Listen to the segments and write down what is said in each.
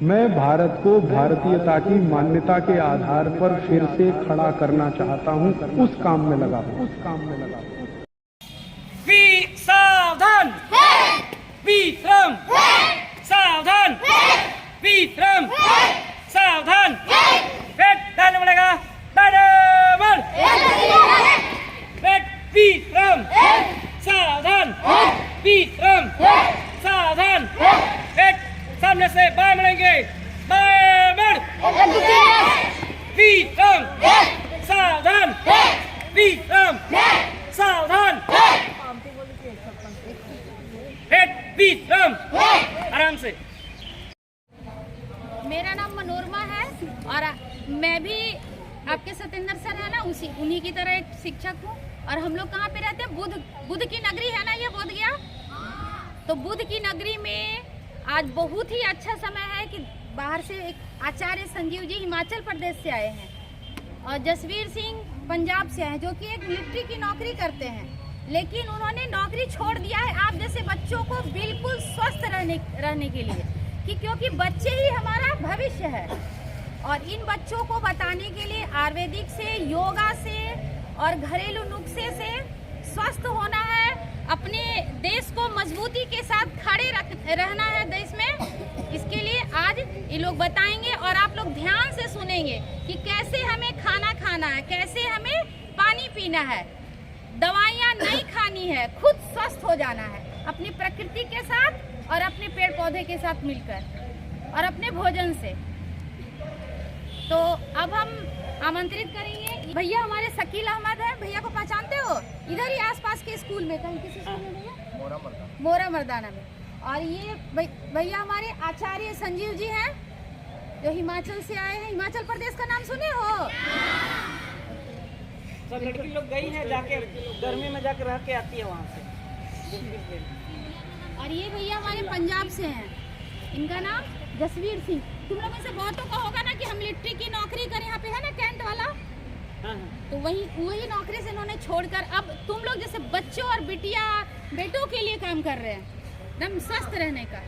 मैं भारत को भारतीयता की मान्यता के आधार पर फिर से खड़ा करना चाहता हूं, उस काम में लगा हूं। सावधान, विक्रम, सावधान, विक्रम, सावधान, डालने पड़ेगा, डायमंड, विक्रम, सावधान, विक्रम, सावधान, सामने से बाएं बढ़ेंगे, बाएं बढ़, विक्रम, सावधान, विक्रम, सावधान, विक्रम, आराम से। मेरा नाम मनोरमा है और मैं भी आपके सत्येंद्र सर है ना, उन्हीं की तरह एक शिक्षक हूँ। और हम लोग कहाँ पे रहते हैं? बुद्ध की नगरी है ना, ये बोध गया। तो बुद्ध की नगरी में आज बहुत ही अच्छा समय है कि बाहर से एक आचार्य संजीव जी हिमाचल प्रदेश से आए हैं और जसवीर सिंह पंजाब से हैं, जो कि एक मिलिट्री की नौकरी करते हैं, लेकिन उन्होंने नौकरी छोड़ दिया है आप जैसे बच्चों को बिल्कुल स्वस्थ रहने के लिए, कि क्योंकि बच्चे ही हमारा भविष्य है। और इन बच्चों को बताने के लिए आयुर्वेदिक से, योगा से और घरेलू नुस्खे से स्वस्थ होना है, अपने देश को मजबूती के साथ खड़े रहना है देश में। इसके लिए आज ये लोग बताएंगे और आप लोग ध्यान से सुनेंगे कि कैसे हमें खाना खाना है, कैसे हमें पानी पीना है, दवाइयाँ नहीं खानी है, खुद स्वस्थ हो जाना है अपनी प्रकृति के साथ और अपने पेड़ पौधे के साथ मिलकर और अपने भोजन से। तो अब हम आमंत्रित करेंगे भैया, हमारे शकील अहमद है, भैया को पहचानते हो? इधर ही आसपास के स्कूल में, कहीं किसी स्कूल में भैया? मोरा मर्दाना में। और ये भैया हमारे आचार्य संजीव जी हैं, जो हिमाचल से आए हैं। हिमाचल प्रदेश का नाम सुने हो? सब लड़की लोग गई है, जाके गर्मी में जाकर रह के आती है वहाँ से। और ये भैया हमारे पंजाब से हैं, इनका नाम जसवीर सिंह। तुम लोगों में से बहुतों का होगा ना कि हम मिलिट्री की नौकरी करें, यहाँ पे है ना कैंट वाला। तो वही नौकरी से इन्होंने छोड़कर अब तुम लोग जैसे बच्चों और बेटों के लिए काम कर रहे हैं, एकदम स्वस्थ रहने का।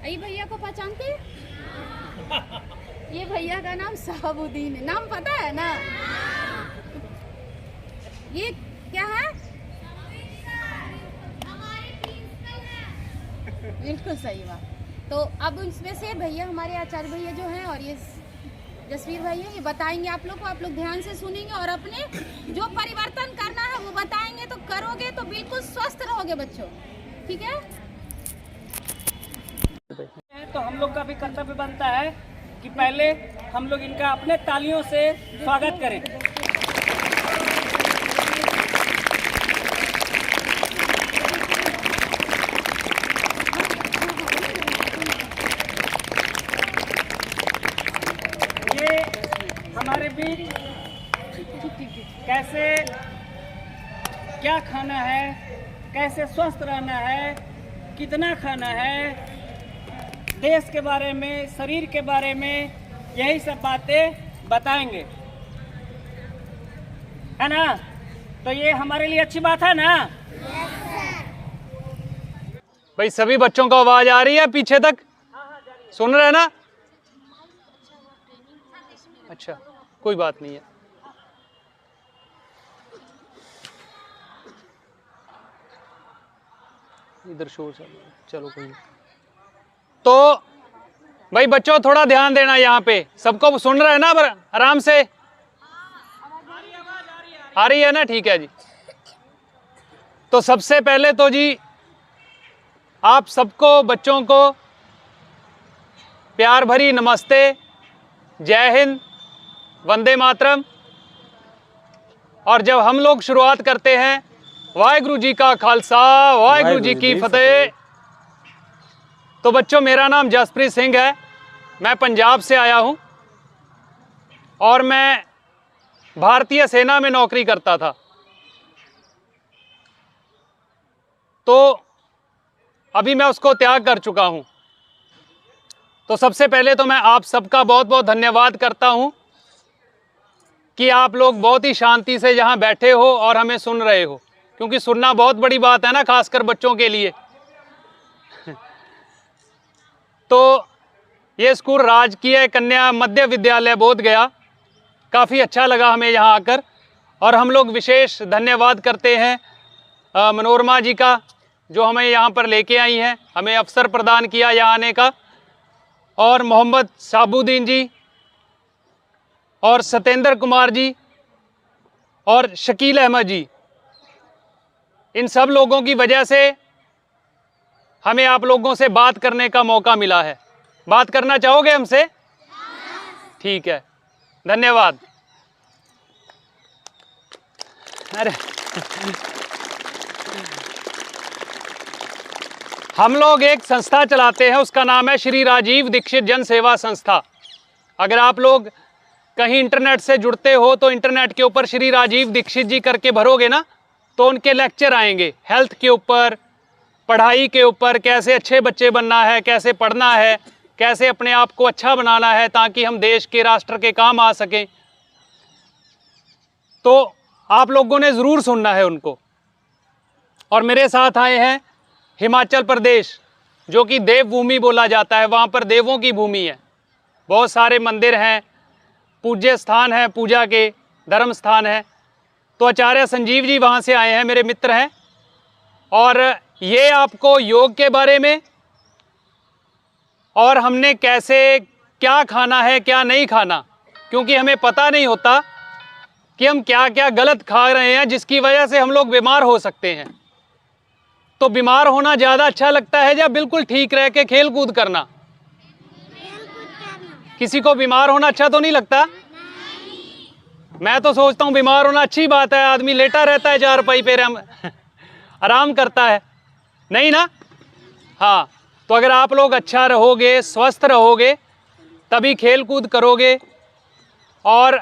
ये भैया को पहचानते हैं? ये भैया का नाम शहाबुद्दीन है, नाम पता है ना? ये क्या है? बिल्कुल सही बात। तो अब इसमें से भैया हमारे आचार्य भैया जो हैं और ये जसवीर भाई है, ये बताएंगे आप लोग को, आप लोग ध्यान से सुनेंगे और अपने जो परिवर्तन करना है वो बताएंगे, तो करोगे तो बिल्कुल स्वस्थ रहोगे बच्चों, ठीक है? तो हम लोग का भी कर्तव्य बनता है कि पहले हम लोग इनका अपने तालियों से स्वागत करें। ये हमारे बीच कैसे क्या खाना है, कैसे स्वस्थ रहना है, कितना खाना है, देश के बारे में, शरीर के बारे में, यही सब बातें बताएंगे, है ना? तो ये हमारे लिए अच्छी बात है ना? भाई सभी बच्चों को आवाज आ रही है पीछे तक? सुन रहे हैं ना? अच्छा, कोई बात नहीं है। इधर शोर चल रहा है, चलो कोई नहीं। तो भाई बच्चों थोड़ा ध्यान देना, यहाँ पे सबको सुन रहे हैं ना? आराम से आ रही है ना? ठीक है जी। तो सबसे पहले तो जी आप सबको बच्चों को प्यार भरी नमस्ते, जय हिंद, वंदे मातरम। और जब हम लोग शुरुआत करते हैं, वाहिगुरु जी का खालसा, वाहिगुरु जी की फतेह। तो बच्चों मेरा नाम जसप्रीत सिंह है, मैं पंजाब से आया हूं और मैं भारतीय सेना में नौकरी करता था। तो अभी मैं उसको त्याग कर चुका हूं। तो सबसे पहले तो मैं आप सबका बहुत बहुत धन्यवाद करता हूं कि आप लोग बहुत ही शांति से यहाँ बैठे हो और हमें सुन रहे हो, क्योंकि सुनना बहुत बड़ी बात है ना, खासकर बच्चों के लिए। तो ये स्कूल राजकीय कन्या मध्य विद्यालय बोध गया। काफ़ी अच्छा लगा हमें यहाँ आकर, और हम लोग विशेष धन्यवाद करते हैं मनोरमा जी का, जो हमें यहाँ पर लेके आई हैं, हमें अवसर प्रदान किया यहाँ आने का, और मोहम्मद साबुद्दीन जी और सतेंद्र कुमार जी और शकील अहमद जी, इन सब लोगों की वजह से हमें आप लोगों से बात करने का मौका मिला है। बात करना चाहोगे हमसे? ठीक है, धन्यवाद। अरे हम लोग एक संस्था चलाते हैं, उसका नाम है श्री राजीव दीक्षित जन सेवा संस्था। अगर आप लोग कहीं इंटरनेट से जुड़ते हो तो इंटरनेट के ऊपर श्री राजीव दीक्षित जी करके भरोगे ना, तो उनके लेक्चर आएंगे हेल्थ के ऊपर, पढ़ाई के ऊपर, कैसे अच्छे बच्चे बनना है, कैसे पढ़ना है, कैसे अपने आप को अच्छा बनाना है ताकि हम देश के, राष्ट्र के काम आ सकें। तो आप लोगों ने ज़रूर सुनना है उनको। और मेरे साथ आए हैं हिमाचल प्रदेश, जो कि देवभूमि बोला जाता है, वहाँ पर देवों की भूमि है। बहुत सारे मंदिर हैं, पूज्य स्थान हैं, पूजा के धर्म स्थान हैं। तो आचार्य संजीव जी वहाँ से आए हैं, मेरे मित्र हैं, और ये आपको योग के बारे में और हमने कैसे क्या खाना है क्या नहीं खाना, क्योंकि हमें पता नहीं होता कि हम क्या क्या गलत खा रहे हैं जिसकी वजह से हम लोग बीमार हो सकते हैं। तो बीमार होना ज़्यादा अच्छा लगता है या बिल्कुल ठीक रह के खेल कूद करना? किसी को बीमार होना अच्छा तो नहीं लगता? मैं तो सोचता हूँ बीमार होना अच्छी बात है, आदमी लेटा रहता है चारपाई पे, आराम करता है, नहीं ना? हाँ, तो अगर आप लोग अच्छा रहोगे, स्वस्थ रहोगे, तभी खेल कूद करोगे और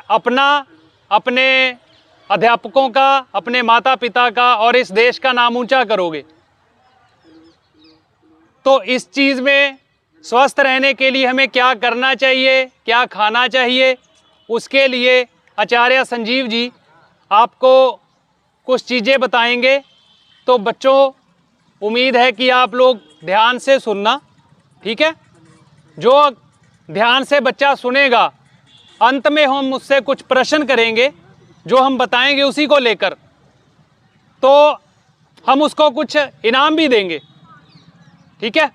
अपने अध्यापकों का, अपने माता पिता का और इस देश का नाम ऊंचा करोगे। तो इस चीज़ में स्वस्थ रहने के लिए हमें क्या करना चाहिए, क्या खाना चाहिए, उसके लिए आचार्य संजीव जी आपको कुछ चीज़ें बताएंगे। तो बच्चों, उम्मीद है कि आप लोग ध्यान से सुनना, ठीक है? जो ध्यान से बच्चा सुनेगा, अंत में हम मुझसे कुछ प्रश्न करेंगे, जो हम बताएंगे उसी को लेकर, तो हम उसको कुछ इनाम भी देंगे, ठीक है?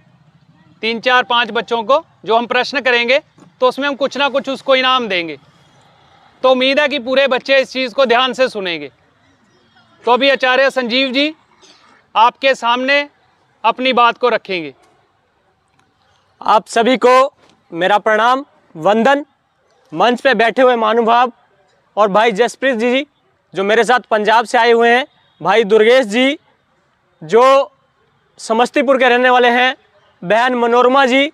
3, 4, 5 बच्चों को जो हम प्रश्न करेंगे तो उसमें हम कुछ ना कुछ उसको इनाम देंगे। तो उम्मीद है कि पूरे बच्चे इस चीज़ को ध्यान से सुनेंगे। तो अभी आचार्य संजीव जी आपके सामने अपनी बात को रखेंगे। आप सभी को मेरा प्रणाम, वंदन। मंच पे बैठे हुए महानुभाव और भाई जसप्रीत जी जो मेरे साथ पंजाब से आए हुए हैं, भाई दुर्गेश जी जो समस्तीपुर के रहने वाले हैं, बहन मनोरमा जी,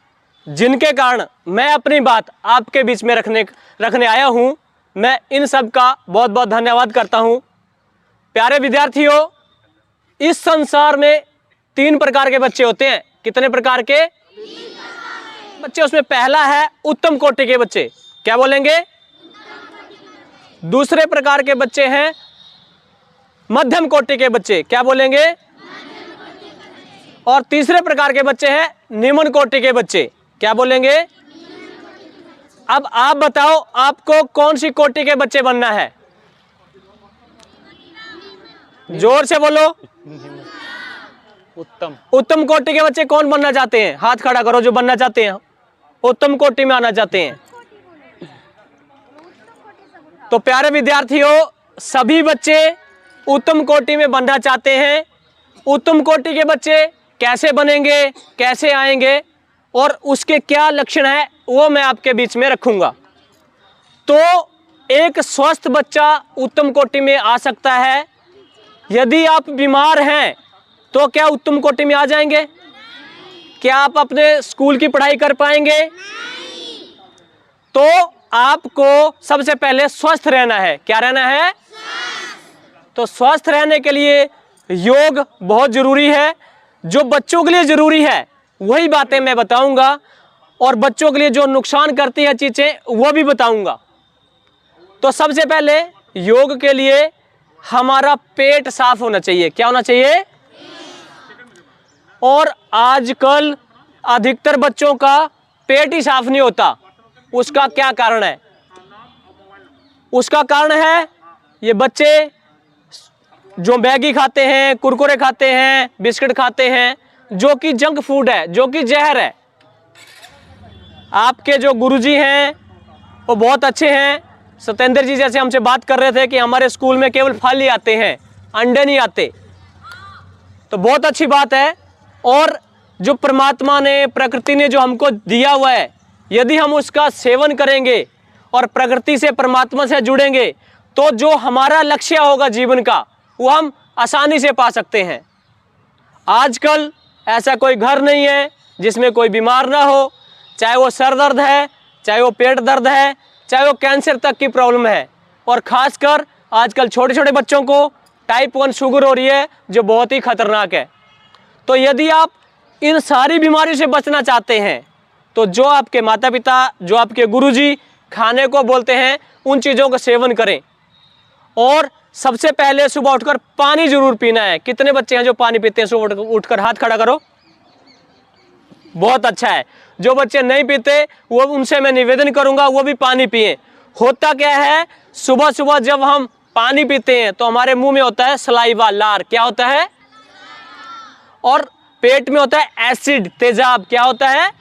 जिनके कारण मैं अपनी बात आपके बीच में रखने आया हूं, मैं इन सब का बहुत बहुत धन्यवाद करता हूं। प्यारे विद्यार्थियों, इस संसार में 3 प्रकार के बच्चे होते हैं। कितने प्रकार के बच्चे? उसमें पहला है उत्तम कोटि के बच्चे, क्या बोलेंगे? दूसरे प्रकार के बच्चे हैं मध्यम कोटि के बच्चे, क्या बोलेंगे? और तीसरे प्रकार के बच्चे हैं निम्न कोटि के बच्चे, क्या बोलेंगे? अब आप बताओ, आपको कौन सी कोटि के बच्चे बनना है? जोर से बोलो। उत्तम कोटि के बच्चे कौन बनना चाहते हैं? हाथ खड़ा करो जो बनना चाहते हैं, उत्तम कोटि में आना चाहते हैं। तो प्यारे विद्यार्थियों, सभी बच्चे उत्तम कोटि में बनना चाहते हैं। उत्तम कोटि के बच्चे कैसे बनेंगे, कैसे आएंगे और उसके क्या लक्षण है, वो मैं आपके बीच में रखूंगा। तो एक स्वस्थ बच्चा उत्तम कोटि में आ सकता है। यदि आप बीमार हैं तो क्या उत्तम कोटि में आ जाएंगे? क्या आप अपने स्कूल की पढ़ाई कर पाएंगे? तो आपको सबसे पहले स्वस्थ रहना है। क्या रहना है? तो स्वस्थ रहने के लिए योग बहुत जरूरी है। जो बच्चों के लिए जरूरी है वही बातें मैं बताऊंगा, और बच्चों के लिए जो नुकसान करती है चीजें वो भी बताऊंगा। तो सबसे पहले योग के लिए हमारा पेट साफ होना चाहिए। क्या होना चाहिए? और आजकल अधिकतर बच्चों का पेट ही साफ नहीं होता, उसका क्या कारण है? उसका कारण है ये बच्चे जो मैगी खाते हैं, कुरकुरे खाते हैं, बिस्किट खाते हैं, जो कि जंक फूड है, जो कि जहर है। आपके जो गुरुजी हैं वो बहुत अच्छे हैं। सत्येंद्र जी जैसे हमसे बात कर रहे थे कि हमारे स्कूल में केवल फल ही आते हैं, अंडे नहीं आते, तो बहुत अच्छी बात है। और जो परमात्मा ने, प्रकृति ने जो हमको दिया हुआ है, यदि हम उसका सेवन करेंगे और प्रकृति से, परमात्मा से जुड़ेंगे, तो जो हमारा लक्ष्य होगा जीवन का, वो हम आसानी से पा सकते हैं। आजकल ऐसा कोई घर नहीं है जिसमें कोई बीमार ना हो, चाहे वो सर दर्द है, चाहे वो पेट दर्द है, चाहे वो कैंसर तक की प्रॉब्लम है। और ख़ासकर आजकल छोटे छोटे बच्चों को टाइप 1 शुगर हो रही है, जो बहुत ही खतरनाक है। तो यदि आप इन सारी बीमारियों से बचना चाहते हैं, तो जो आपके माता पिता, जो आपके गुरुजी खाने को बोलते हैं, उन चीज़ों का सेवन करें। और सबसे पहले सुबह उठकर पानी जरूर पीना है। कितने बच्चे हैं जो पानी पीते हैं सुबह उठकर? हाथ खड़ा करो। बहुत अच्छा है। जो बच्चे नहीं पीते, वो उनसे मैं निवेदन करूंगा वो भी पानी पिए। होता क्या है, सुबह सुबह जब हम पानी पीते हैं तो हमारे मुंह में होता है सलाइवा, लार। क्या होता है? और पेट में होता है एसिड, तेजाब। क्या होता है?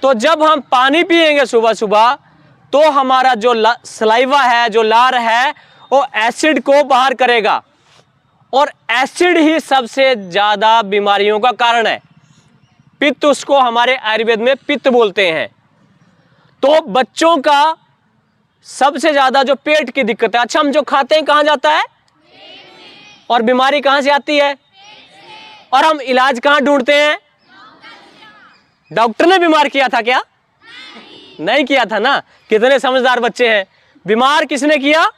तो जब हम पानी पिएंगे सुबह सुबह, तो हमारा जो सलाइवा है, जो लार है, वो एसिड को बाहर करेगा। और एसिड ही सबसे ज़्यादा बीमारियों का कारण है। पित्त, उसको हमारे आयुर्वेद में पित्त बोलते हैं। तो बच्चों का सबसे ज़्यादा जो पेट की दिक्कत है, अच्छा हम जो खाते हैं कहाँ जाता है? और बीमारी कहाँ से आती है? और हम इलाज कहाँ ढूंढते हैं? डॉक्टर ने बीमार किया था क्या? नहीं किया था ना। कितने समझदार बच्चे हैं। बीमार किसने किया?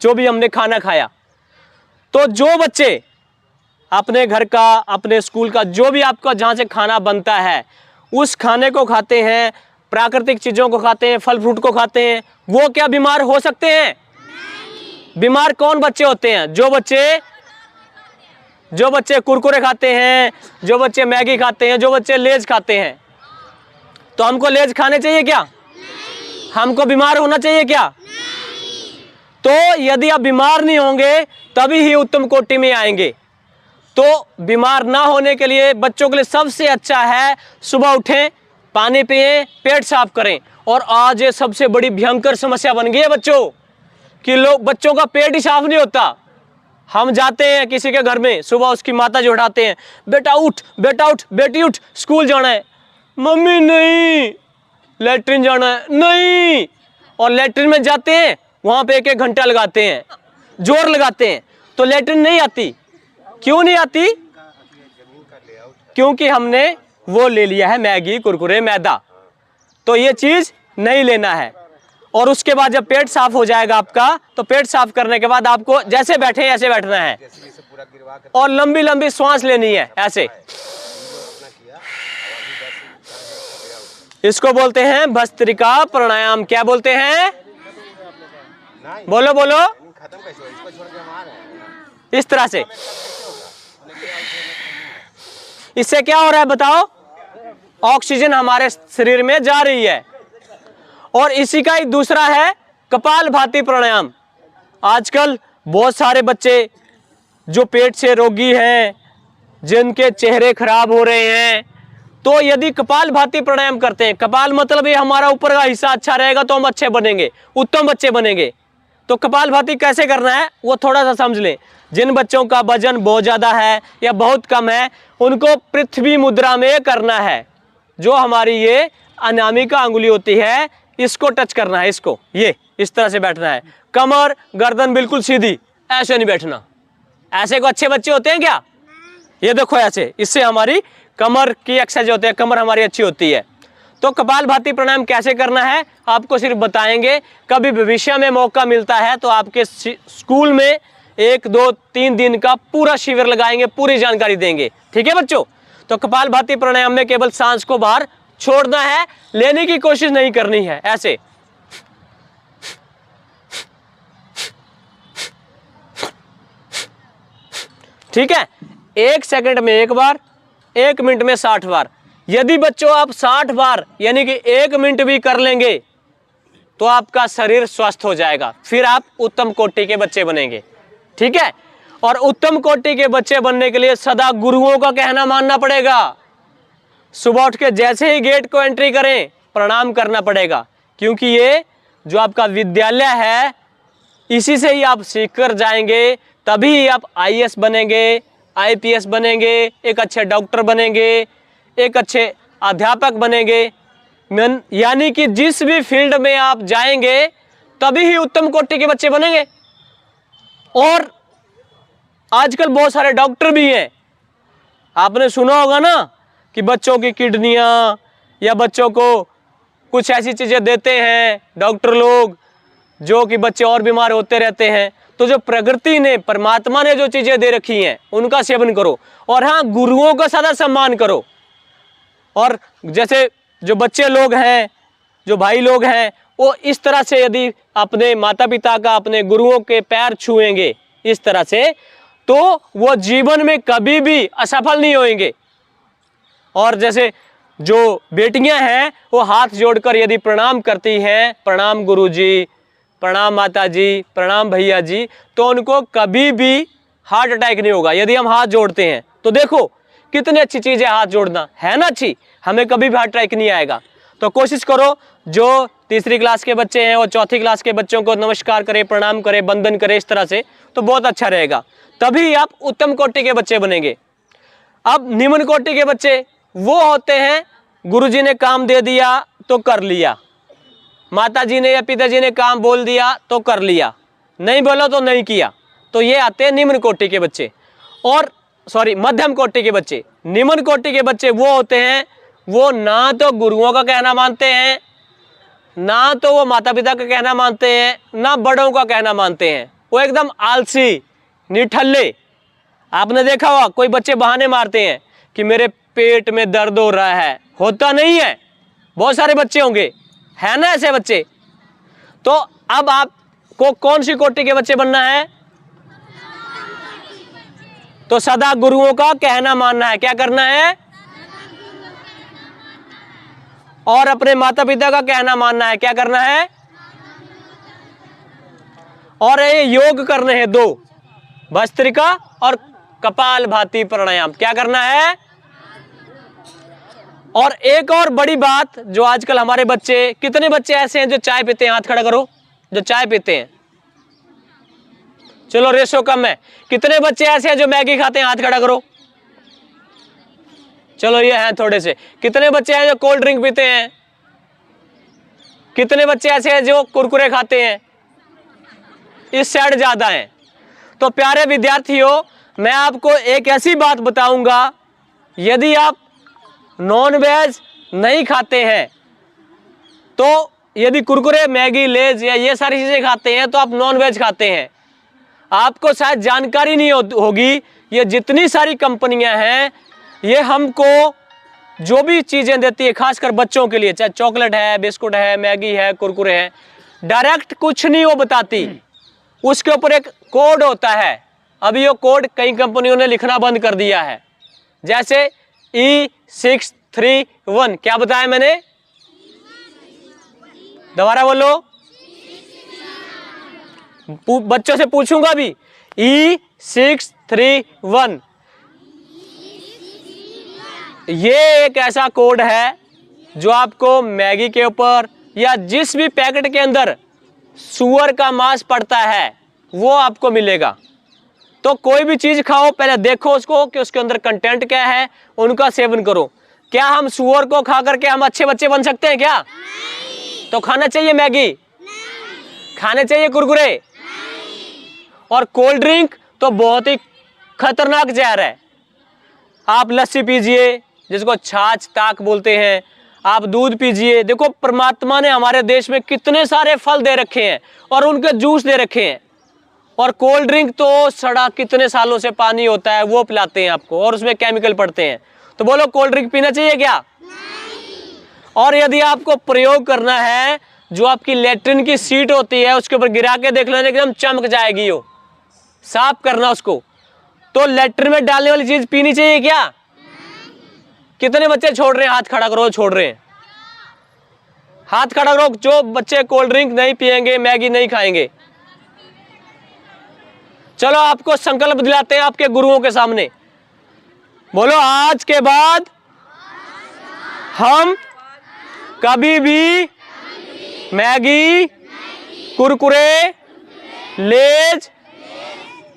जो भी हमने खाना खाया। तो जो बच्चे अपने घर का, अपने स्कूल का, जो भी आपका जहाँ से खाना बनता है, उस खाने को खाते हैं, प्राकृतिक चीज़ों को खाते हैं, फल फ्रूट को खाते हैं, वो क्या बीमार हो सकते हैं? बीमार कौन बच्चे होते हैं? जो बच्चे कुरकुरे खाते हैं, जो बच्चे मैगी खाते हैं, जो बच्चे लेज खाते हैं। तो हमको लेज खाने चाहिए क्या? हमको बीमार होना चाहिए क्या? तो यदि आप बीमार नहीं होंगे तभी ही उत्तम कोटि में आएंगे। तो बीमार ना होने के लिए बच्चों के लिए सबसे अच्छा है सुबह उठें, पानी पिएं, पेट साफ करें। और आज ये सबसे बड़ी भयंकर समस्या बन गई है बच्चों कि बच्चों का पेट ही साफ नहीं होता। हम जाते हैं किसी के घर में, सुबह उसकी माता जो उठाते हैं, बेटा उठ, बेटा उठ, बेटी उठ, स्कूल जाना है। मम्मी नहीं, लेटरिन जाना है। नहीं। और लेटरिन में जाते हैं, वहाँ पे 1-1 घंटा लगाते हैं, जोर लगाते हैं, तो लेटरिन नहीं आती। क्यों नहीं आती? क्योंकि हमने वो ले लिया है मैगी, कुरकुरे, मैदा। तो ये चीज़ नहीं लेना है। और उसके बाद जब पेट साफ हो जाएगा आपका, तो पेट साफ करने के बाद आपको जैसे बैठे ऐसे बैठना है और लंबी लंबी सांस लेनी है ऐसे। इसको बोलते हैं भस्त्रिका प्राणायाम। क्या बोलते हैं? बोलो बोलो। इस तरह से। इससे क्या हो रहा है बताओ? ऑक्सीजन हमारे शरीर में जा रही है। और इसी का एक दूसरा है कपालभाति प्राणायाम। आजकल बहुत सारे बच्चे जो पेट से रोगी हैं, जिनके चेहरे खराब हो रहे हैं, तो यदि कपालभाति प्राणायाम करते हैं, कपाल मतलब ये हमारा ऊपर का हिस्सा अच्छा रहेगा तो हम अच्छे बनेंगे, उत्तम बच्चे बनेंगे। तो कपालभाति कैसे करना है वो थोड़ा सा समझ लें। जिन बच्चों का वजन बहुत ज़्यादा है या बहुत कम है, उनको पृथ्वी मुद्रा में करना है। जो हमारी ये अनामिका अंगुली होती है, इसको टच करना है, इसको, ये इस तरह से बैठना है। कमर गर्दन बिल्कुल सीधी, ऐसे नहीं बैठना। ऐसे को अच्छे बच्चे होते हैं क्या? ये देखो ऐसे, इससे हमारी कमर की एक्सरसाइज होती है, कमर हमारी अच्छी होती है। तो कपालभाति प्राणायाम कैसे करना है आपको सिर्फ बताएंगे। कभी भविष्य में मौका मिलता है तो आपके स्कूल में 1, 2, 3 दिन का पूरा शिविर लगाएंगे, पूरी जानकारी देंगे। ठीक है बच्चों? तो कपालभाति प्राणायाम में केवल सांस को बाहर छोड़ना है, लेने की कोशिश नहीं करनी है। ऐसे ठीक है? 1 सेकंड में 1 बार, 1 मिनट में 60 बार। यदि बच्चों आप 60 बार यानी कि 1 मिनट भी कर लेंगे तो आपका शरीर स्वस्थ हो जाएगा, फिर आप उत्तम कोटि के बच्चे बनेंगे। ठीक है, और उत्तम कोटि के बच्चे बनने के लिए सदा गुरुओं का कहना मानना पड़ेगा। सुबह उठ के जैसे ही गेट को एंट्री करें प्रणाम करना पड़ेगा, क्योंकि ये जो आपका विद्यालय है इसी से ही आप सीख कर जाएंगे, तभी आप IAS बनेंगे, IPS बनेंगे, एक अच्छे डॉक्टर बनेंगे, एक अच्छे अध्यापक बनेंगे। यानी कि जिस भी फील्ड में आप जाएंगे तभी ही उत्तम कोटि के बच्चे बनेंगे। और आजकल बहुत सारे डॉक्टर भी हैं, आपने सुना होगा ना कि बच्चों की किडनियां या बच्चों को कुछ ऐसी चीज़ें देते हैं डॉक्टर लोग जो कि बच्चे और बीमार होते रहते हैं। तो जो प्रकृति ने, परमात्मा ने जो चीज़ें दे रखी हैं उनका सेवन करो, और हाँ, गुरुओं का सदा सम्मान करो। और जैसे जो बच्चे लोग हैं, जो भाई लोग हैं, वो इस तरह से यदि अपने माता पिता का, अपने गुरुओं के पैर छुएंगे इस तरह से, तो वो जीवन में कभी भी असफल नहीं होंगे। और जैसे जो बेटियां हैं वो हाथ जोड़कर यदि प्रणाम करती हैं, प्रणाम गुरुजी, प्रणाम माता जी, प्रणाम भैया जी, तो उनको कभी भी हार्ट अटैक नहीं होगा यदि हम हाथ जोड़ते हैं। तो देखो कितनी अच्छी चीज़ है हाथ जोड़ना, है ना अच्छी, हमें कभी भी हार्ट अटैक नहीं आएगा। तो कोशिश करो जो 3री क्लास के बच्चे हैं वो 4थी क्लास के बच्चों को नमस्कार करें, प्रणाम करें, वंदन करें इस तरह से, तो बहुत अच्छा रहेगा, तभी आप उत्तम कोटि के बच्चे बनेंगे। अब निम्न कोटि के बच्चे वो होते हैं, गुरुजी ने काम दे दिया तो कर लिया, माताजी ने या पिताजी ने काम बोल दिया तो कर लिया, नहीं बोला तो नहीं किया, तो ये आते हैं निम्न कोटि के बच्चे। और मध्यम कोटि के बच्चे। निम्न कोटि के बच्चे वो होते हैं, वो ना तो गुरुओं का कहना मानते हैं, ना तो वो माता पिता का कहना मानते हैं, ना बड़ों का कहना मानते हैं, वो एकदम आलसी, निठल्ले। आपने देखा होगा कोई बच्चे बहाने मारते हैं कि मेरे पेट में दर्द हो रहा है, होता नहीं है, बहुत सारे बच्चे होंगे, है ना ऐसे बच्चे। तो अब आपको कौन सी कोटि के बच्चे बनना है? तो सदा गुरुओं का कहना मानना है। क्या करना है? और अपने माता पिता का कहना मानना है। क्या करना है? और ये योग करने हैं 2, भस्त्रिका और कपालभाति प्राणायाम। क्या करना है? और एक और बड़ी बात, जो आजकल हमारे बच्चे, कितने बच्चे ऐसे हैं जो चाय पीते हैं? हाथ खड़ा करो, जो चाय पीते हैं। चलो रेशो कम है। कितने बच्चे ऐसे हैं जो मैगी खाते हैं? हाथ खड़ा करो। चलो ये हैं थोड़े से। कितने बच्चे हैं जो कोल्ड ड्रिंक पीते हैं? कितने बच्चे ऐसे हैं जो कुरकुरे खाते हैं? इस साइड ज्यादा हैं। तो प्यारे विद्यार्थियों, मैं आपको एक ऐसी बात बताऊंगा, यदि आप नॉन वेज नहीं खाते हैं, तो यदि कुरकुरे, मैगी, लेज या ये सारी चीजें खाते हैं, तो आप नॉन वेज खाते हैं। आपको शायद जानकारी नहीं होगी, ये जितनी सारी कंपनियां हैं, ये हमको जो भी चीजें देती है, खासकर बच्चों के लिए, चाहे चॉकलेट है, बिस्कुट है, मैगी है, कुरकुरे है, डायरेक्ट कुछ नहीं वो बताती, उसके ऊपर एक कोड होता है। अभी वो कोड कई कंपनियों ने लिखना बंद कर दिया है, जैसे E631। क्या बताया मैंने? दोबारा बोलो, बच्चों से पूछूंगा भी। E631 ये एक ऐसा कोड है जो आपको मैगी के ऊपर या जिस भी पैकेट के अंदर सूअर का मांस पड़ता है वो आपको मिलेगा। तो कोई भी चीज खाओ, पहले देखो उसको कि उसके अंदर कंटेंट क्या है, उनका सेवन करो। क्या हम सूअर को खा करके हम अच्छे बच्चे बन सकते हैं क्या? नहीं। तो खाना चाहिए मैगी? नहीं। खाने चाहिए कुरकुरे? नहीं। और कोल्ड ड्रिंक तो बहुत ही खतरनाक जहर है। आप लस्सी पीजिए, जिसको छाछ ताक बोलते हैं, आप दूध पीजिए। देखो परमात्मा ने हमारे देश में कितने सारे फल दे रखे हैं और उनके जूस दे रखे हैं। और कोल्ड ड्रिंक तो सड़ा कितने सालों से पानी होता है वो पिलाते हैं आपको, और उसमें केमिकल पड़ते हैं। तो बोलो कोल्ड ड्रिंक पीना चाहिए क्या? नहीं। और यदि आपको प्रयोग करना है, जो आपकी लेट्रिन की सीट होती है उसके ऊपर गिरा के देख लेना, एकदम चमक जाएगी, वो साफ करना उसको। तो लेट्रिन में डालने वाली चीज पीनी चाहिए क्या? कितने बच्चे छोड़ रहे हैं? हाथ खड़ा करो, छोड़ रहे हैं। हाथ खड़ा करो जो बच्चे कोल्ड ड्रिंक नहीं पिएंगे, मैगी नहीं खाएंगे। चलो आपको संकल्प दिलाते हैं आपके गुरुओं के सामने। बोलो, आज के बाद हम कभी भी मैगी, कुरकुरे, लेज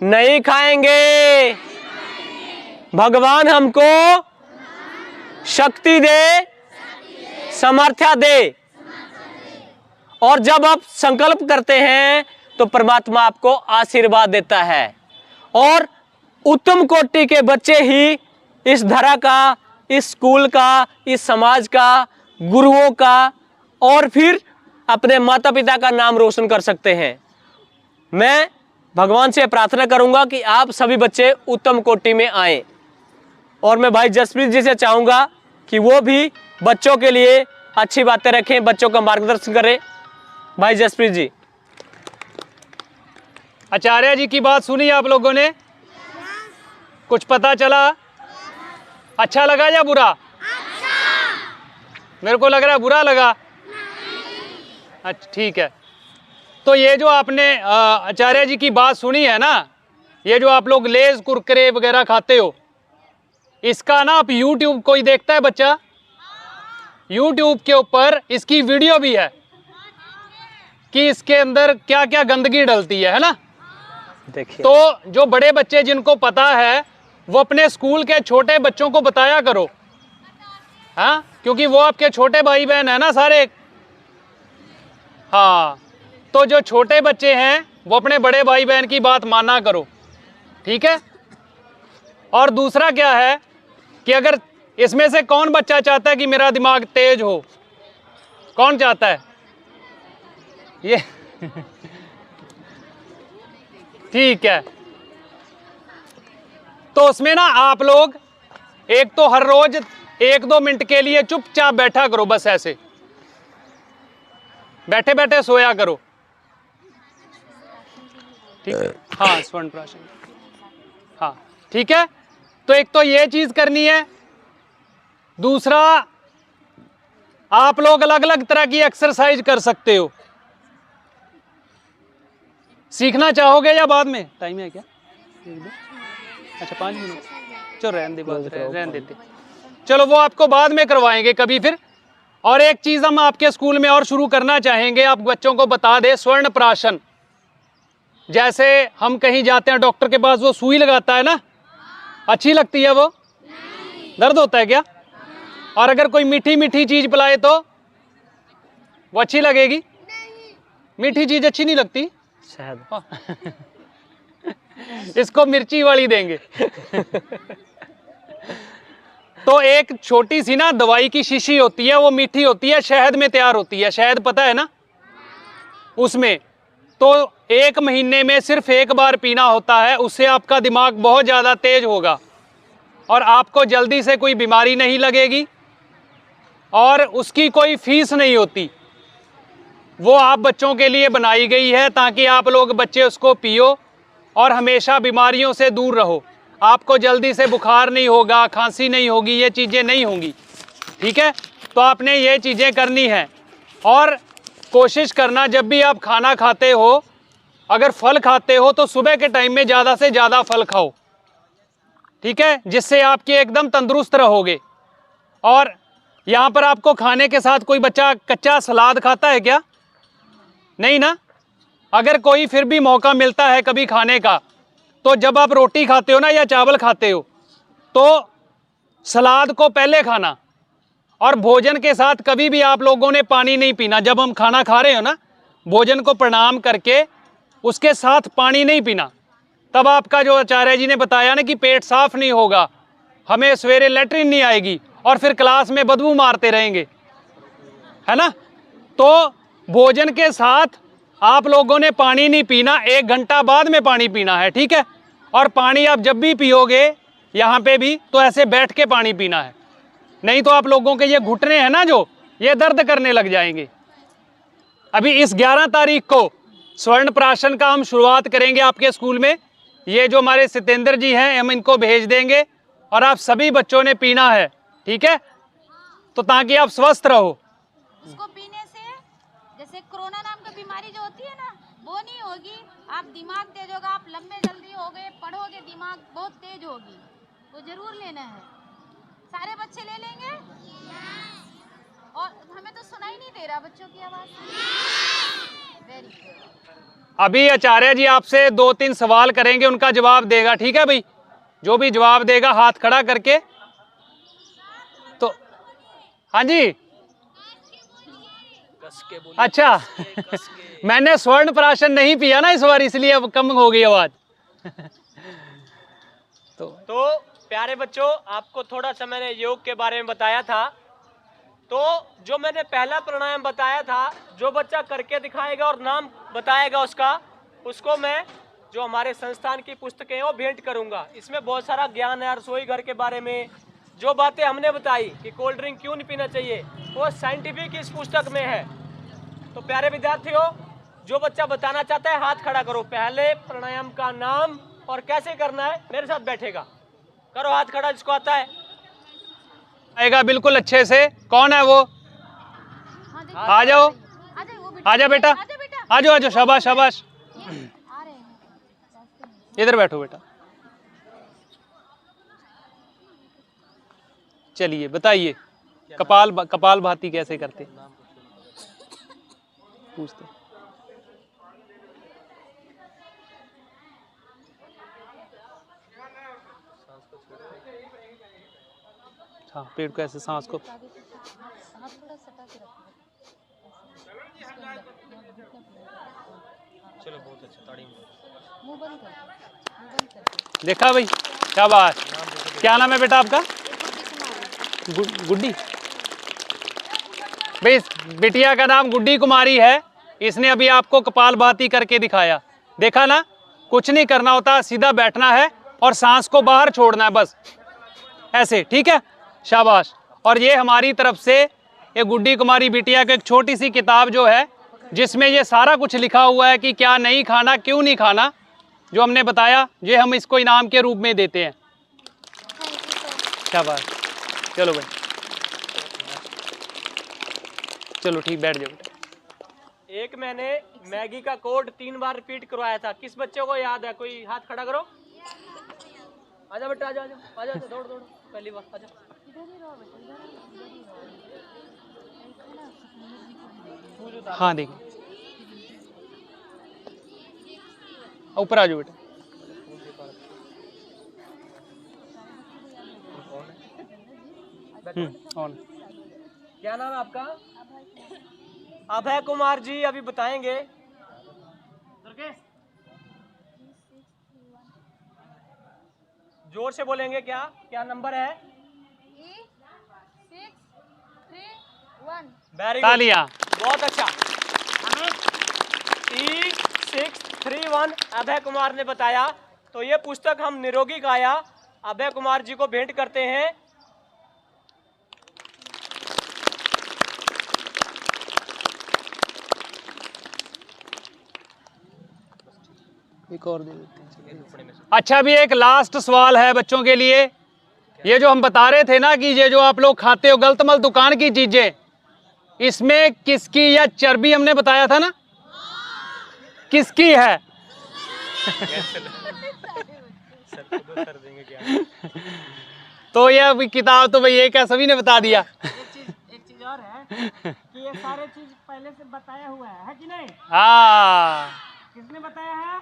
नहीं खाएंगे। भगवान हमको शक्ति दे, सामर्थ्य दे। और जब आप संकल्प करते हैं तो परमात्मा आपको आशीर्वाद देता है। और उत्तम कोटि के बच्चे ही इस धरा का, इस स्कूल का, इस समाज का, गुरुओं का और फिर अपने माता पिता का नाम रोशन कर सकते हैं। मैं भगवान से प्रार्थना करूंगा कि आप सभी बच्चे उत्तम कोटि में आएं। और मैं भाई जसप्रीत जी से चाहूंगा कि वो भी बच्चों के लिए अच्छी बातें रखें, बच्चों का मार्गदर्शन करें। भाई जसप्रीत जी। आचार्य जी की बात सुनी आप लोगों ने? कुछ पता चला? अच्छा लगा या बुरा? अच्छा। मेरे को लग रहा है बुरा लगा। अच्छा ठीक है। तो ये जो आपने आचार्य जी की बात सुनी है ना, ये जो आप लोग लेज कुरकुरे वगैरह खाते हो, इसका ना आप YouTube कोई देखता है बच्चा? YouTube के ऊपर इसकी वीडियो भी है कि इसके अंदर क्या क्या गंदगी डलती है ना? देखिए। तो जो बड़े बच्चे जिनको पता है वो अपने स्कूल के छोटे बच्चों को बताया करो, हाँ, क्योंकि वो आपके छोटे भाई बहन है ना सारे। हाँ, तो जो छोटे बच्चे हैं वो अपने बड़े भाई बहन की बात माना करो, ठीक है। और दूसरा क्या है कि अगर इसमें से कौन बच्चा चाहता है कि मेरा दिमाग तेज हो? कौन चाहता है ये? ठीक है। तो उसमें ना आप लोग एक तो हर रोज 1-2 मिनट के लिए चुपचाप बैठा करो, बस ऐसे बैठे बैठे सोया करो, ठीक है। हाँ, स्वर्ण प्राशन, हाँ ठीक है। तो एक तो ये चीज करनी है। दूसरा, आप लोग अलग अलग तरह की एक्सरसाइज कर सकते हो। सीखना चाहोगे या बाद में? टाइम है क्या? अच्छा 5 मिनट, चलो रहने दे, बात रहने देते। चलो वो आपको बाद में करवाएंगे कभी फिर। और एक चीज हम आपके स्कूल में और शुरू करना चाहेंगे, आप बच्चों को बता दें, स्वर्ण प्राशन। जैसे हम कहीं जाते हैं डॉक्टर के पास, वो सुई लगाता है ना, अच्छी लगती है वो? दर्द होता है क्या? और अगर कोई मीठी मीठी चीज पिलाए तो वो अच्छी लगेगी? मीठी चीज अच्छी नहीं लगती? शहद। इसको मिर्ची वाली देंगे। तो एक छोटी सी ना दवाई की शीशी होती है, वो मीठी होती है, शहद में तैयार होती है, शहद पता है ना? उसमें तो 1 महीने में सिर्फ 1 बार पीना होता है। उससे आपका दिमाग बहुत ज़्यादा तेज होगा और आपको जल्दी से कोई बीमारी नहीं लगेगी और उसकी कोई फीस नहीं होती। वो आप बच्चों के लिए बनाई गई है ताकि आप लोग बच्चे उसको पियो और हमेशा बीमारियों से दूर रहो। आपको जल्दी से बुखार नहीं होगा, खांसी नहीं होगी, ये चीज़ें नहीं होंगी, ठीक है। तो आपने ये चीज़ें करनी है। और कोशिश करना जब भी आप खाना खाते हो, अगर फल खाते हो तो सुबह के टाइम में ज़्यादा से ज़्यादा फल खाओ, ठीक है, जिससे आपके एकदम तंदुरुस्त रहोगे। और यहाँ पर आपको खाने के साथ कोई बच्चा कच्चा सलाद खाता है क्या? नहीं ना। अगर कोई फिर भी मौका मिलता है कभी खाने का, तो जब आप रोटी खाते हो ना या चावल खाते हो तो सलाद को पहले खाना, और भोजन के साथ कभी भी आप लोगों ने पानी नहीं पीना। जब हम खाना खा रहे हो ना, भोजन को प्रणाम करके उसके साथ पानी नहीं पीना। तब आपका जो आचार्य जी ने बताया ना कि पेट साफ नहीं होगा, हमें सवेरे लैट्रिन नहीं आएगी और फिर क्लास में बदबू मारते रहेंगे, है ना। तो भोजन के साथ आप लोगों ने पानी नहीं पीना, 1 घंटा बाद में पानी पीना है, ठीक है। और पानी आप जब भी पियोगे यहाँ पे भी, तो ऐसे बैठ के पानी पीना है, नहीं तो आप लोगों के ये घुटने हैं ना जो, ये दर्द करने लग जाएंगे। अभी इस 11 तारीख को स्वर्ण प्राशन का हम शुरुआत करेंगे आपके स्कूल में। ये जो हमारे सतेंद्र जी हैं, हम इनको भेज देंगे और आप सभी बच्चों ने पीना है, ठीक है, तो ताकि आप स्वस्थ रहो। उसको पीने से जैसे कोरोना नाम की बीमारी जो होती है ना, वो नहीं होगी। आप दिमाग तेज होगा, आप लंबे जल्दी होगे, पढ़ोगे, दिमाग बहुत तेज होगी। वो जरूर लेना है। सारे बच्चे ले लेंगे? और हमें तो सुनाई नहीं दे रहा बच्चों की आवाज। Very good. अभी आचार्य जी आपसे 2-3 सवाल करेंगे, उनका जवाब देगा, ठीक है भाई? जो भी जवाब देगा हाथ खड़ा करके। तो हाँ जी, अच्छा मैंने स्वर्ण प्राशन नहीं पिया ना इस बार, इसलिए अब कम हो गई आवाज। तो प्यारे बच्चों, आपको थोड़ा सा मैंने योग के बारे में बताया था। तो जो मैंने पहला प्राणायाम बताया था, जो बच्चा करके दिखाएगा और नाम बताएगा उसको मैं जो हमारे संस्थान की पुस्तकें हैं वो भेंट करूंगा। इसमें बहुत सारा ज्ञान है रसोई घर के बारे में। जो बातें हमने बताई कि कोल्ड ड्रिंक क्यों नहीं पीना चाहिए, वो साइंटिफिक इस पुस्तक में है। तो प्यारे विद्यार्थियों, जो बच्चा बताना चाहता है हाथ खड़ा करो। पहले प्राणायाम का नाम और कैसे करना है मेरे साथ बैठेगा। करो हाथ खड़ा जिसको आता है। आएगा बिल्कुल अच्छे से। कौन है वो? आ जाओ, आ जाओ बेटा, आ जाओ, आ जाओ, शाबाश शाबाश। इधर बैठो बेटा। चलिए बताइए, कपाल भाती कैसे करते? पूछते। हाँ, पेट को ऐसे, सांस को। चलो बहुत अच्छा, ताड़ी देखा भाई, शाबाश। क्या नाम है बेटा आपका? गुड्डी। भाई बिटिया का नाम गुड्डी कुमारी है। इसने अभी आपको कपालभाति करके दिखाया। देखा ना, कुछ नहीं करना होता, सीधा बैठना है और सांस को बाहर छोड़ना है, बस ऐसे, ठीक है? शाबाश। और ये हमारी तरफ से ये गुड्डी कुमारी बिटिया की एक छोटी सी किताब जो है, जिसमें ये सारा कुछ लिखा हुआ है कि क्या नहीं खाना, क्यों नहीं खाना, जो हमने बताया, ये हम इसको इनाम के रूप में देते हैं। शाबाश। चलो भाई, चलो ठीक, बैठ जाओ। एक मैंने मैगी का कोड 3 बार रिपीट करवाया था। किस बच्चों को याद है? कोई हाथ खड़ा करो। आजा बेटा, आजा आजा आजा, दौड़ दौड़, पहली बार आजा। हाँ देखिए, ऊपर आ जाओ बेटा। ऑन। क्या नाम है आपका? अभय कुमार जी अभी बताएंगे। जोर से बोलेंगे। क्या क्या नंबर है? 631। वेरी तालियां। बहुत अच्छा। 631 अभय कुमार ने बताया। तो ये पुस्तक हम निरोगी काया अभय कुमार जी को भेंट करते हैं। एक और दे देते हैं। अच्छा, भी एक लास्ट सवाल है बच्चों के लिए। ये जो हम बता रहे थे ना कि ये जो आप लोग खाते हो गलतमल दुकान की चीजें, इसमें किसकी या चर्बी हमने बताया था ना, किसकी है? तो ये अभी किताब तो भाई एक है, सभी ने बता दिया। एक चीज और है कि ये सारे चीज पहले से बताया हुआ है कि नहीं? हाँ, किसने बताया है?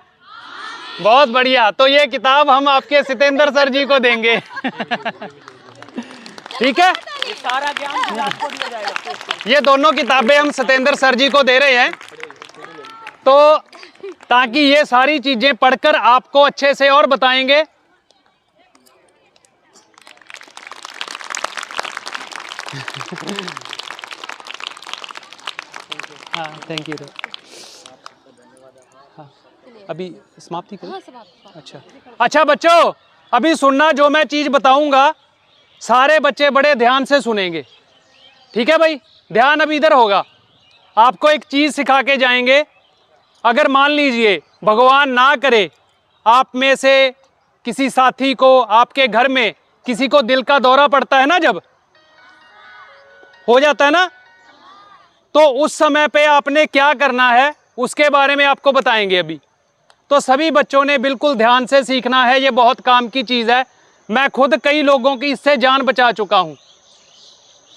बहुत बढ़िया। तो ये किताब हम आपके सतेंद्र सर जी को देंगे। ठीक है, ये सारा ज्ञान आपको दिया जाएगा। ये दोनों किताबें हम सतेंद्र सर जी को दे रहे हैं, तो ताकि ये सारी चीजें पढ़कर आपको अच्छे से और बताएंगे। हाँ, थैंक यू। हाँ, अभी समाप्ति करो। अच्छा बच्चों, अभी सुनना, जो मैं चीज बताऊंगा सारे बच्चे बड़े ध्यान से सुनेंगे। ठीक है भाई, ध्यान अभी इधर होगा। आपको एक चीज सिखा के जाएंगे। अगर मान लीजिए भगवान ना करे आप में से किसी साथी को, आपके घर में किसी को दिल का दौरा पड़ता है ना, जब हो जाता है ना। तो उस समय पे आपने क्या करना है उसके बारे में आपको बताएंगे अभी। तो सभी बच्चों ने बिल्कुल ध्यान से सीखना है, ये बहुत काम की चीज़ है। मैं खुद कई लोगों की इससे जान बचा चुका हूँ।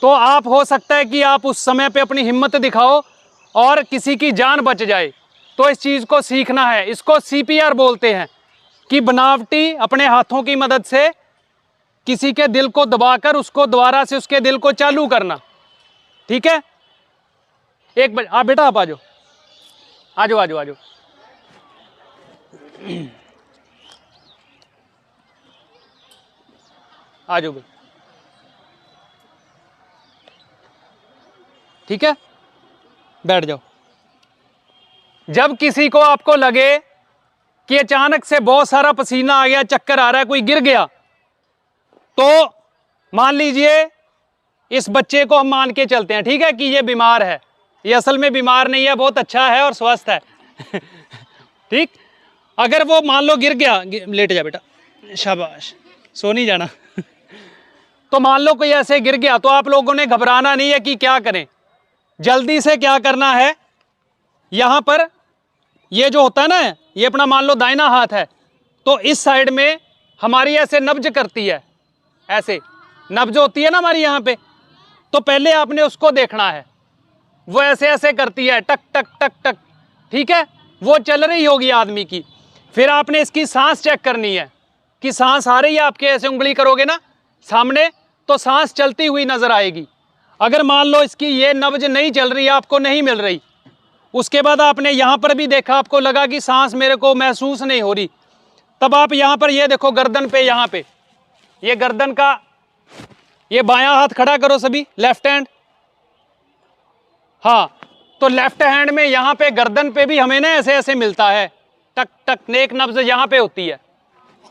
तो आप हो सकता है कि आप उस समय पे अपनी हिम्मत दिखाओ और किसी की जान बच जाए। तो इस चीज़ को सीखना है। इसको CPR बोलते हैं कि बनावटी अपने हाथों की मदद से किसी के दिल को दबाकर उसको दोबारा से उसके दिल को चालू करना। ठीक है, एक बजे आप बेटा आप आ जाओ, आ जाओ, आ जाओ, आ जाओ। आ जाओ भाई, ठीक है, बैठ जाओ। जब किसी को आपको लगे कि अचानक से बहुत सारा पसीना आ गया, चक्कर आ रहा है, कोई गिर गया, तो मान लीजिए इस बच्चे को हम मान के चलते हैं, ठीक है, कि ये बीमार है। ये असल में बीमार नहीं है, बहुत अच्छा है और स्वस्थ है। ठीक, अगर वो मान लो गिर गया, लेट जा बेटा, शाबाश, सो नहीं जाना। तो मान लो कोई ऐसे गिर गया, तो आप लोगों ने घबराना नहीं है कि क्या करें। जल्दी से क्या करना है, यहां पर ये जो होता है ना, ये अपना मान लो दाहिना हाथ है, तो इस साइड में हमारी ऐसे नब्ज करती है, ऐसे नब्ज होती है ना हमारी यहाँ पे। तो पहले आपने उसको देखना है, वो ऐसे ऐसे करती है, टक टक टक टक, ठीक है, वो चल रही होगी आदमी की। फिर आपने इसकी सांस चेक करनी है कि सांस आ रही है। आपके ऐसे उंगली करोगे ना सामने, तो सांस चलती हुई नजर आएगी। अगर मान लो इसकी ये नब्ज नहीं चल रही, आपको नहीं मिल रही, उसके बाद आपने यहाँ पर भी देखा, आपको लगा कि सांस मेरे को महसूस नहीं हो रही, तब आप यहाँ पर ये देखो गर्दन पे, यहाँ पे ये गर्दन का ये बायां हाथ खड़ा करो सभी, लेफ्ट हैंड। हाँ, तो लेफ्ट हैंड में यहाँ पे गर्दन पे भी हमें ना ऐसे ऐसे मिलता है, टक टक, नेक नब्ज यहाँ पे होती है।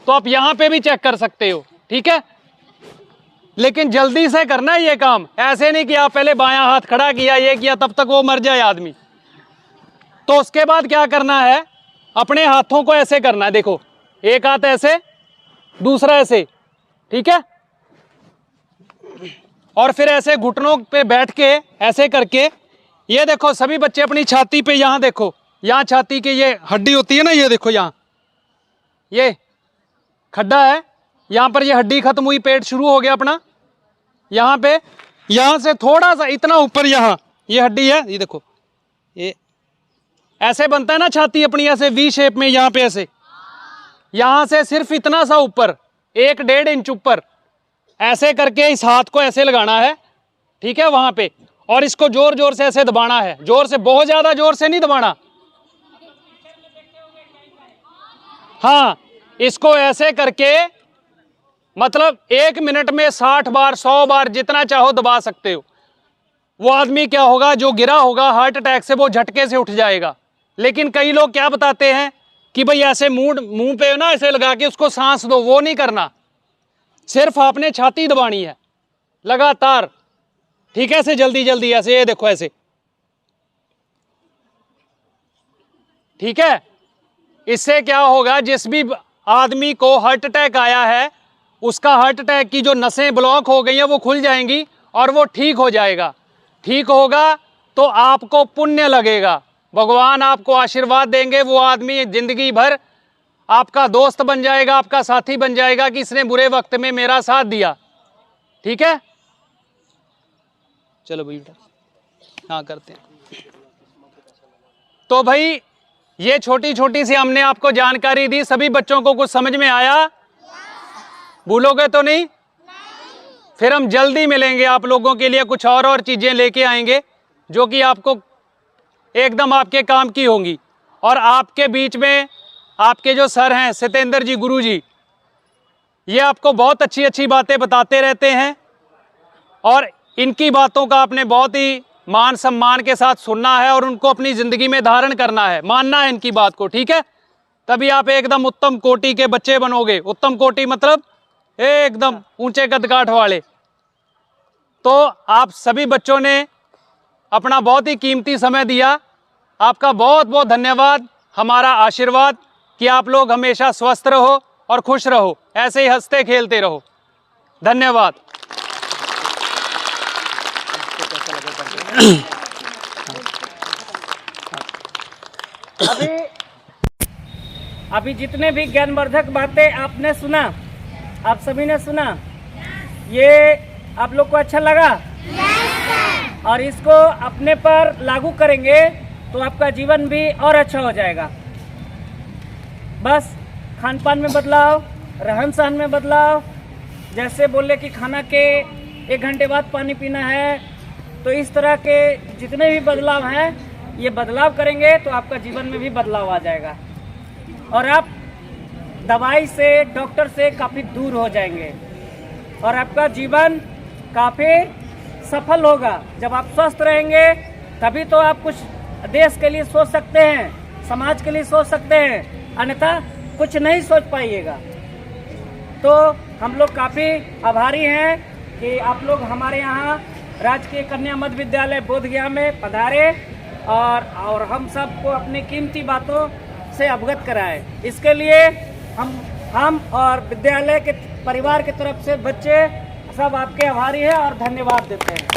तो आप यहाँ पे भी चेक कर सकते हो, ठीक है। लेकिन जल्दी से करना है ये काम, ऐसे नहीं कि आप पहले बायां हाथ खड़ा किया, ये किया, तब तक वो मर जाए आदमी। तो उसके बाद क्या करना है, अपने हाथों को ऐसे करना है, देखो, एक हाथ ऐसे, दूसरा ऐसे, ठीक है, और फिर ऐसे घुटनों पे बैठ के ऐसे करके, ये देखो सभी बच्चे अपनी छाती पे, यहां देखो, यहां छाती की ये हड्डी होती है ना, ये देखो यहां ये खड्डा है, यहां पर ये हड्डी खत्म हुई, पेट शुरू हो गया अपना, यहां पे, यहां से थोड़ा सा इतना ऊपर, यहां ये हड्डी है, ये देखो, ये ऐसे बनता है ना छाती अपनी, ऐसे वी शेप में, यहां पे ऐसे, यहां से सिर्फ इतना सा ऊपर, 1-1.5 इंच ऊपर, ऐसे करके इस हाथ को ऐसे लगाना है, ठीक है, वहां पे, और इसको जोर जोर से ऐसे दबाना है, जोर से, बहुत ज्यादा जोर से नहीं दबाना। हाँ, इसको ऐसे करके, मतलब 1 मिनट में 60 बार 100 बार जितना चाहो दबा सकते हो। वो आदमी क्या होगा, जो गिरा होगा हार्ट अटैक से, वो झटके से उठ जाएगा। लेकिन कई लोग क्या बताते हैं कि भाई ऐसे मुंह पे ना ऐसे लगा के उसको सांस दो, वो नहीं करना, सिर्फ आपने छाती दबानी है लगातार, ठीक है, ऐसे जल्दी जल्दी ऐसे, ये देखो ऐसे, ठीक है। इससे क्या होगा, जिस भी आदमी को हार्ट अटैक आया है, उसका हार्ट अटैक की जो नसें ब्लॉक हो गई हैं वो खुल जाएंगी और वो ठीक हो जाएगा। ठीक होगा तो आपको पुण्य लगेगा, भगवान आपको आशीर्वाद देंगे, वो आदमी जिंदगी भर आपका दोस्त बन जाएगा, आपका साथी बन जाएगा कि इसने बुरे वक्त में मेरा साथ दिया। ठीक है, चलो भाई बेटा, हाँ करते हैं। तो भाई ये छोटी छोटी सी हमने आपको जानकारी दी, सभी बच्चों को कुछ समझ में आया? भूलोगे तो नहीं? फिर हम जल्दी मिलेंगे, आप लोगों के लिए कुछ और चीजें लेके आएंगे जो कि आपको एकदम आपके काम की होंगी। और आपके बीच में आपके जो सर हैं सत्येंद्र जी गुरु जी, ये आपको बहुत अच्छी अच्छी बातें बताते रहते हैं और इनकी बातों का आपने बहुत ही मान सम्मान के साथ सुनना है और उनको अपनी ज़िंदगी में धारण करना है, मानना है इनकी बात को। ठीक है, तभी आप एकदम उत्तम कोटि के बच्चे बनोगे। उत्तम कोटि मतलब एकदम ऊंचे कदकाठ वाले। तो आप सभी बच्चों ने अपना बहुत ही कीमती समय दिया, आपका बहुत बहुत धन्यवाद। हमारा आशीर्वाद कि आप लोग हमेशा स्वस्थ रहो और खुश रहो, ऐसे ही हंसते खेलते रहो। धन्यवाद। अभी जितने भी ज्ञानवर्धक बातें आपने सुना, आप सभी ने सुना, ये आप लोग को अच्छा लगा? और इसको अपने पर लागू करेंगे तो आपका जीवन भी और अच्छा हो जाएगा। बस खान पान में बदलाव, रहन सहन में बदलाव, जैसे बोले कि खाना के 1 घंटे बाद पानी पीना है, तो इस तरह के जितने भी बदलाव हैं, ये बदलाव करेंगे तो आपका जीवन में भी बदलाव आ जाएगा और आप दवाई से, डॉक्टर से काफ़ी दूर हो जाएंगे और आपका जीवन काफ़ी सफल होगा। जब आप स्वस्थ रहेंगे तभी तो आप कुछ देश के लिए सोच सकते हैं, समाज के लिए सोच सकते हैं, अन्यथा कुछ नहीं सोच पाइएगा। तो हम लोग काफ़ी आभारी हैं कि आप लोग हमारे यहाँ राजकीय कन्या मध्य विद्यालय बोधगया में पधारे और हम सबको अपनी कीमती बातों से अवगत कराए। इसके लिए हम और विद्यालय के परिवार की तरफ से बच्चे सब आपके आभारी हैं और धन्यवाद देते हैं।